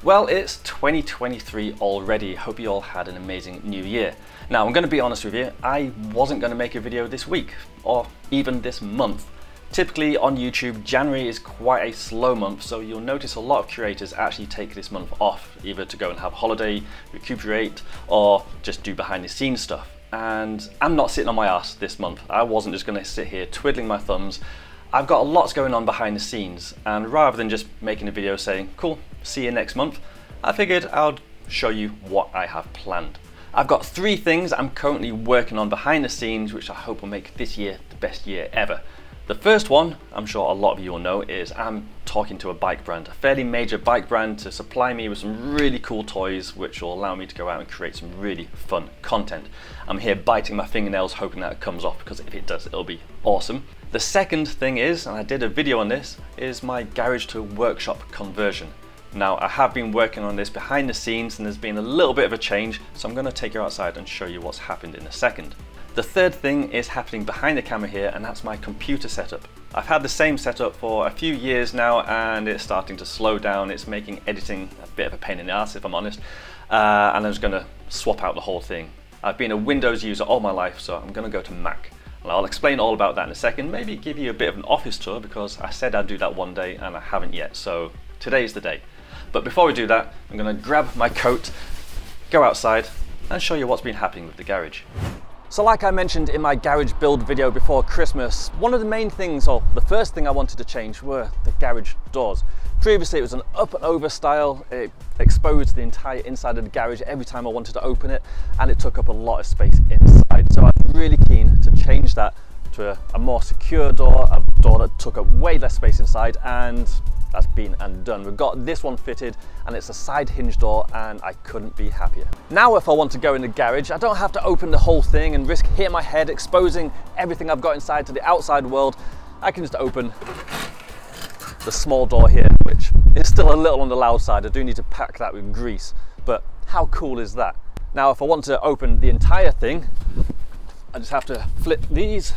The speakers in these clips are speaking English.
Well, it's 2023 already. Hope you all had an amazing new year. Now, I'm going to be honest with you, I wasn't going to make a video this week or even this month. Typically on YouTube, January is quite a slow month, so you'll notice a lot of creators actually take this month off, either to go and have a holiday, recuperate, or just do behind the scenes stuff. And I'm not sitting on my ass this month. I wasn't just going to sit here twiddling my thumbs. I've got lots going on behind the scenes, and rather than just making a video saying, cool, see you next month, I figured I'd show you what I have planned. I've got 3 things I'm currently working on behind the scenes, which I hope will make this year the best year ever. The first one, I'm sure a lot of you will know, is I'm talking to a bike brand, a fairly major bike brand, to supply me with some really cool toys which will allow me to go out and create some really fun content. I'm here biting my fingernails hoping that it comes off, because if it does, it'll be awesome. The second thing is, and I did a video on this, is my garage to workshop conversion. Now, I have been working on this behind the scenes and there's been a little bit of a change, so I'm going to take you outside and show you what's happened in a second. The third thing is happening behind the camera here, and that's my computer setup. I've had the same setup for a few years now and it's starting to slow down. It's making editing a bit of a pain in the ass, if I'm honest, and I'm just going to swap out the whole thing. I've been a Windows user all my life, so I'm going to go to Mac. And I'll explain all about that in a second, maybe give you a bit of an office tour, because I said I'd do that one day and I haven't yet, so today's the day. But before we do that, I'm going to grab my coat, go outside and show you what's been happening with the garage. So like I mentioned in my garage build video before Christmas, one of the main things, or the first thing I wanted to change, were the garage doors. Previously it was an up and over style. It exposed the entire inside of the garage every time I wanted to open it, and it took up a lot of space inside. So I'm really keen to change that to a more secure door, a door that took up way less space inside, and that's been and done. We've got this one fitted and it's a side hinge door, and I couldn't be happier. Now if I want to go in the garage, I don't have to open the whole thing and risk hitting my head, exposing everything I've got inside to the outside world. I can just open the small door here, which is still a little on the loud side. I do need to pack that with grease, but how cool is that? Now if I want to open the entire thing, I just have to flip these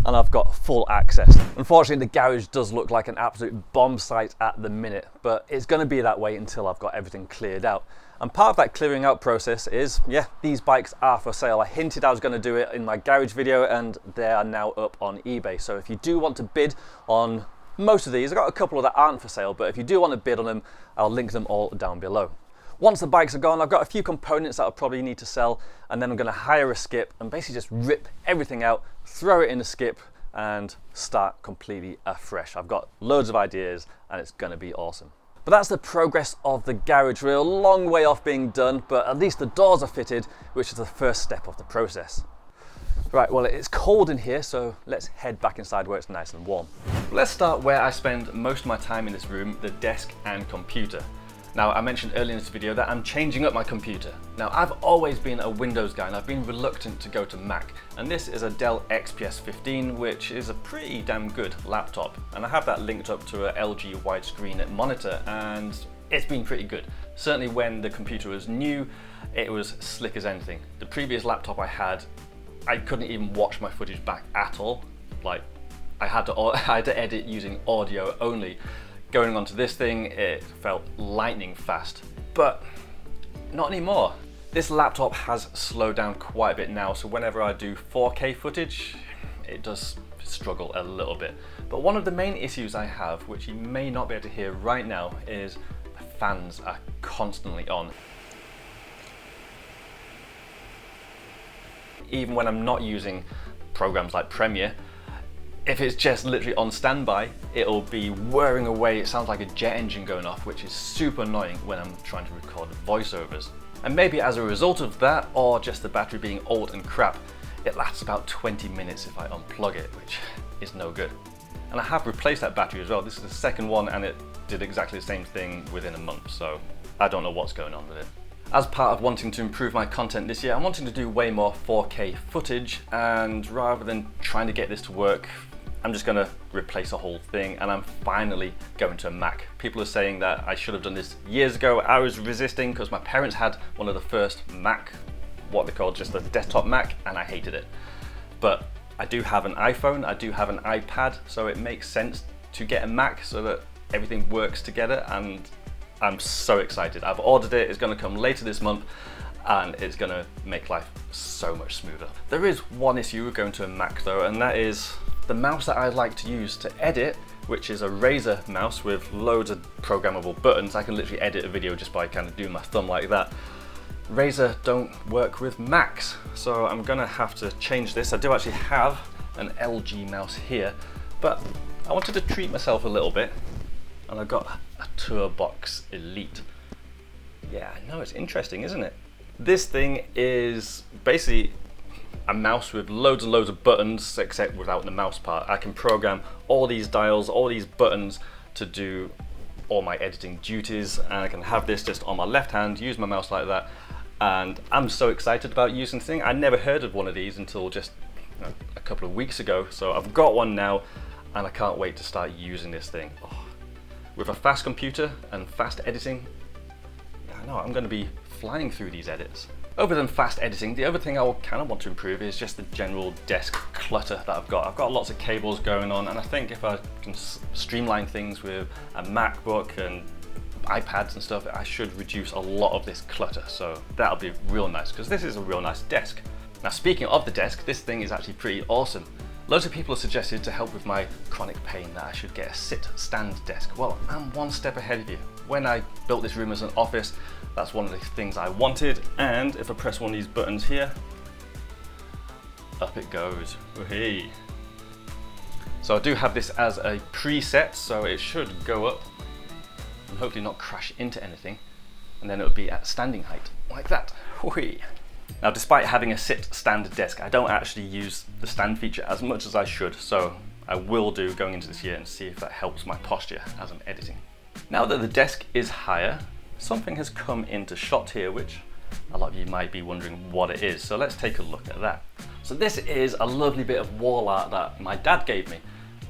and I've got full access. Unfortunately, the garage does look like an absolute bomb site at the minute, but it's going to be that way until I've got everything cleared out. And part of that clearing out process is, yeah, these bikes are for sale. I hinted I was going to do it in my garage video, and they are now up on eBay. So if you do want to bid on most of these, I've got a couple that aren't for sale, but if you do want to bid on them, I'll link them all down below. Once the bikes are gone, I've got a few components that I'll probably need to sell, and then I'm going to hire a skip and basically just rip everything out, throw it in the skip, and start completely afresh. I've got loads of ideas and it's going to be awesome. But that's the progress of the garage. We're a long way off being done, but at least the doors are fitted, which is the first step of the process. Right, well, it's cold in here, so let's head back inside where it's nice and warm. Let's start where I spend most of my time in this room, the desk and computer. Now, I mentioned earlier in this video that I'm changing up my computer. Now, I've always been a Windows guy and I've been reluctant to go to Mac. And this is a Dell XPS 15, which is a pretty damn good laptop. And I have that linked up to a LG widescreen monitor, and it's been pretty good. Certainly when the computer was new, it was slick as anything. The previous laptop I had, I couldn't even watch my footage back at all. Like, I had to edit using audio only. Going onto this thing, it felt lightning fast, but not anymore. This laptop has slowed down quite a bit now, so whenever I do 4K footage, it does struggle a little bit. But one of the main issues I have, which you may not be able to hear right now, is the fans are constantly on. Even when I'm not using programs like Premiere, if it's just literally on standby, it'll be whirring away. It sounds like a jet engine going off, which is super annoying when I'm trying to record voiceovers. And maybe as a result of that, or just the battery being old and crap, it lasts about 20 minutes if I unplug it, which is no good. And I have replaced that battery as well. This is the second one and it did exactly the same thing within a month, so I don't know what's going on with it. As part of wanting to improve my content this year, I'm wanting to do way more 4K footage, and rather than trying to get this to work, I'm just gonna replace the whole thing, and I'm finally going to a Mac. People are saying that I should have done this years ago. I was resisting because my parents had one of the first Mac, what they call just a desktop Mac, and I hated it. But I do have an iPhone, I do have an iPad, so it makes sense to get a Mac so that everything works together, and I'm so excited. I've ordered it, it's gonna come later this month, and it's gonna make life so much smoother. There is one issue with going to a Mac though, and that is the mouse that I like to use to edit, which is a Razer mouse with loads of programmable buttons. I can literally edit a video just by kind of doing my thumb like that. Razer don't work with Macs, so I'm gonna have to change this. I do actually have an LG mouse here, but I wanted to treat myself a little bit, and I got a Turbox Elite. Yeah, I know, it's interesting, isn't it? This thing is basically a mouse with loads and loads of buttons, except without the mouse part. I can program all these dials, all these buttons to do all my editing duties, and I can have this just on my left hand, use my mouse like that, and I'm so excited about using the thing. I never heard of one of these until just a couple of weeks ago, so I've got one now, and I can't wait to start using this thing. Oh, with a fast computer and fast editing, I know I'm going to be flying through these edits. Other than fast editing, the other thing I kind of want to improve is just the general desk clutter that I've got. I've got lots of cables going on, and I think if I can streamline things with a MacBook and iPads and stuff, I should reduce a lot of this clutter. So that'll be real nice, because this is a real nice desk. Now, speaking of the desk, this thing is actually pretty awesome. Loads of people have suggested to help with my chronic pain that I should get a sit-stand desk. Well, I'm one step ahead of you. When I built this room as an office, that's one of the things I wanted, and if I press one of these buttons here, up it goes. Hey. So I do have this as a preset, so it should go up and hopefully not crash into anything, and then it would be at standing height, like that. Whee. Now, despite having a sit-stand desk, I don't actually use the stand feature as much as I should, so I will do going into this year and see if that helps my posture as I'm editing. Now that the desk is higher, something has come into shot here, which a lot of you might be wondering what it is, so let's take a look at that. So this is a lovely bit of wall art that my dad gave me.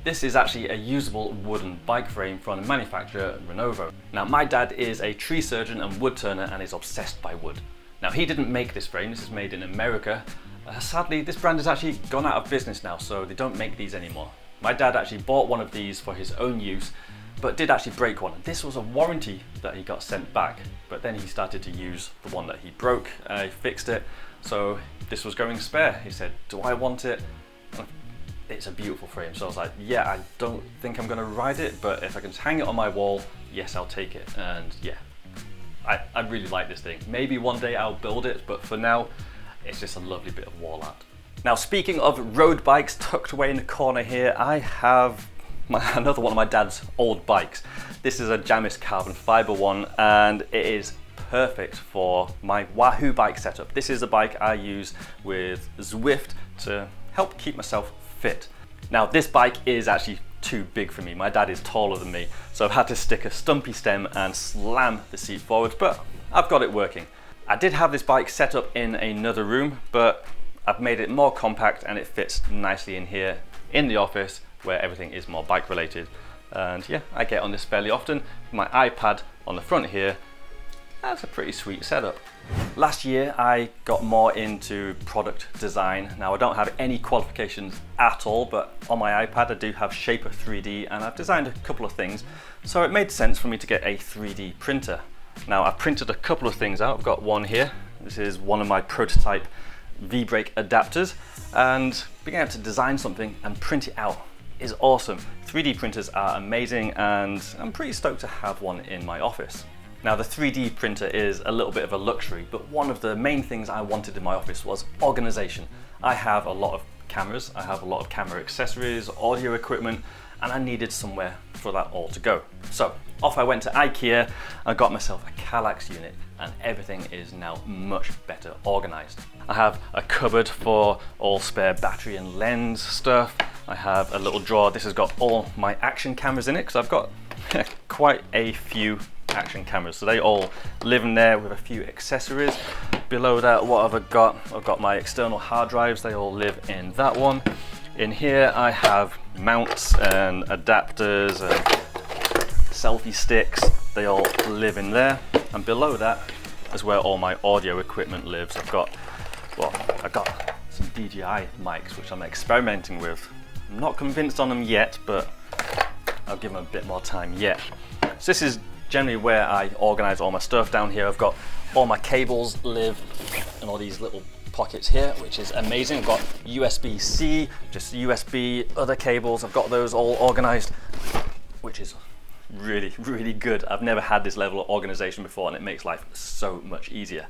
This is actually a usable wooden bike frame from the manufacturer Renovo. Now, my dad is a tree surgeon and wood turner and is obsessed by wood. Now, he didn't make this frame, this is made in America. Sadly, this brand has actually gone out of business now, so they don't make these anymore. My dad actually bought one of these for his own use, but did actually break one. This was a warranty that he got sent back, but then he started to use the one that he broke. I fixed it, so this was going spare. He said, do I want it? It's a beautiful frame, so I was like, yeah, I don't think I'm gonna ride it, but if I can just hang it on my wall, yes, I'll take it. And yeah, I really like this thing. Maybe one day I'll build it, but for now, it's just a lovely bit of wall art. Now, speaking of road bikes, tucked away in the corner here, I have another one of my dad's old bikes. This is a Jamis carbon fiber one, and it is perfect for my Wahoo bike setup. This is a bike I use with Zwift to help keep myself fit. Now, this bike is actually too big for me. My dad is taller than me, so I've had to stick a stumpy stem and slam the seat forwards, but I've got it working. I did have this bike set up in another room, but I've made it more compact and it fits nicely in here in the office where everything is more bike related. And yeah, I get on this fairly often. My iPad on the front here, that's a pretty sweet setup. Last year, I got more into product design. Now, I don't have any qualifications at all, but on my iPad, I do have Shaper 3D, and I've designed a couple of things. So it made sense for me to get a 3D printer. Now, I've printed a couple of things out. I've got one here. This is one of my prototype V-brake adapters, and being able to design something and print it out is awesome. 3D printers are amazing, and I'm pretty stoked to have one in my office. Now, the 3D printer is a little bit of a luxury, but one of the main things I wanted in my office was organization. I have a lot of cameras, I have a lot of camera accessories, audio equipment, and I needed somewhere for that all to go. So off I went to IKEA, I got myself a Kallax unit, and everything is now much better organized. I have a cupboard for all spare battery and lens stuff. I have a little drawer. This has got all my action cameras in it, because I've got quite a few action cameras, so they all live in there with a few accessories. Below that, what have I got? I've got my external hard drives, they all live in that one. In here I have mounts and adapters and selfie sticks, they all live in there. And below that is where all my audio equipment lives. I've got some DJI mics which I'm experimenting with. I'm not convinced on them yet, but I'll give them a bit more time yet. So this is generally where I organize all my stuff. Down here I've got all my cables live in all these little pockets here, which is amazing. I've got USB-C, just USB, other cables. I've got those all organized, which is really, really good. I've never had this level of organization before, and it makes life so much easier.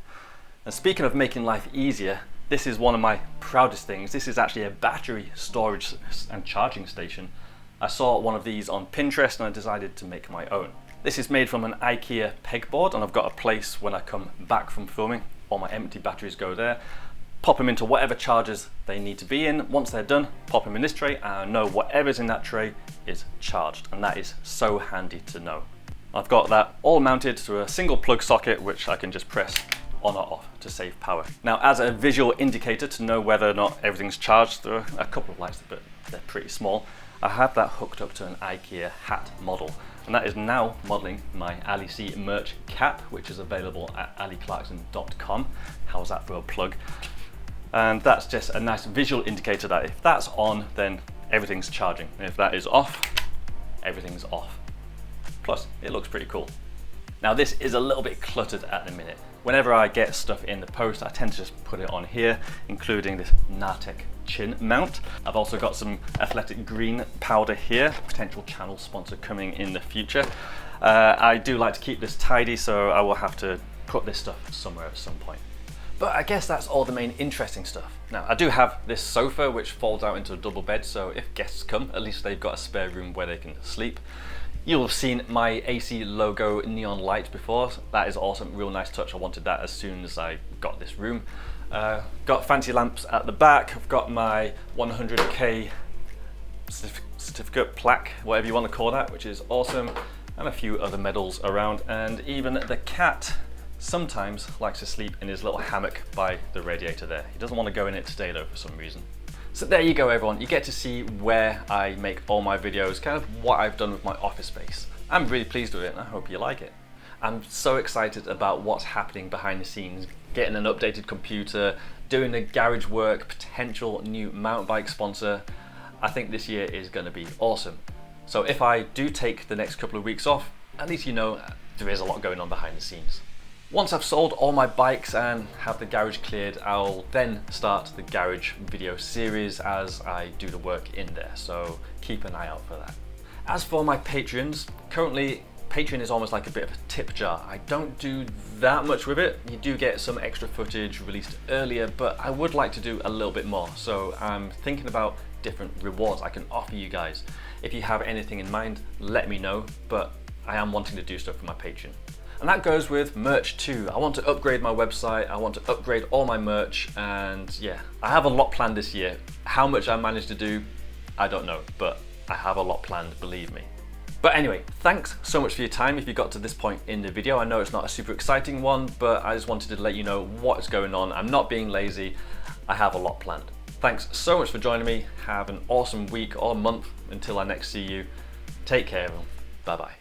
And speaking of making life easier, this is one of my proudest things. This is actually a battery storage and charging station. I saw one of these on Pinterest and I decided to make my own. This is made from an IKEA pegboard, and I've got a place when I come back from filming. All my empty batteries go there. Pop them into whatever chargers they need to be in. Once they're done, pop them in this tray, and I know whatever's in that tray is charged, and that is so handy to know. I've got that all mounted to a single plug socket, which I can just press on or off to save power. Now, as a visual indicator to know whether or not everything's charged, there are a couple of lights, but they're pretty small. I have that hooked up to an IKEA hat model, and that is now modeling my Ali C merch cap, which is available at aliclarkson.com. How's that for a plug? And that's just a nice visual indicator that if that's on, then everything's charging. And if that is off, everything's off. Plus, it looks pretty cool. Now, this is a little bit cluttered at the minute. Whenever I get stuff in the post, I tend to just put it on here, including this Nartek chin mount. I've also got some athletic green powder here, potential channel sponsor coming in the future. I do like to keep this tidy, so I will have to put this stuff somewhere at some point. But I guess that's all the main interesting stuff. Now, I do have this sofa which folds out into a double bed, so if guests come, at least they've got a spare room where they can sleep. You'll have seen my AC logo neon light before. That is awesome, real nice touch. I wanted that as soon as I got this room. Got fancy lamps at the back. I've got my 100k certificate plaque, whatever you want to call that, which is awesome. And a few other medals around, and even the cat sometimes likes to sleep in his little hammock by the radiator there. He doesn't want to go in it today though for some reason. So there you go everyone, you get to see where I make all my videos, kind of what I've done with my office space. I'm really pleased with it and I hope you like it. I'm so excited about what's happening behind the scenes, getting an updated computer, doing the garage work, potential new mountain bike sponsor. I think this year is going to be awesome. So if I do take the next couple of weeks off, at least you know there is a lot going on behind the scenes. Once I've sold all my bikes and have the garage cleared, I'll then start the garage video series as I do the work in there, so keep an eye out for that. As for my Patreons, currently Patreon is almost like a bit of a tip jar. I don't do that much with it. You do get some extra footage released earlier, but I would like to do a little bit more, so I'm thinking about different rewards I can offer you guys. If you have anything in mind, let me know, but I am wanting to do stuff for my Patreon. And that goes with merch too. I want to upgrade my website, I want to upgrade all my merch, and yeah, I have a lot planned this year. How much I managed to do, I don't know, but I have a lot planned, believe me. But anyway, thanks so much for your time if you got to this point in the video. I know it's not a super exciting one, but I just wanted to let you know what's going on. I'm not being lazy, I have a lot planned. Thanks so much for joining me. Have an awesome week or month until I next see you. Take care everyone, bye bye.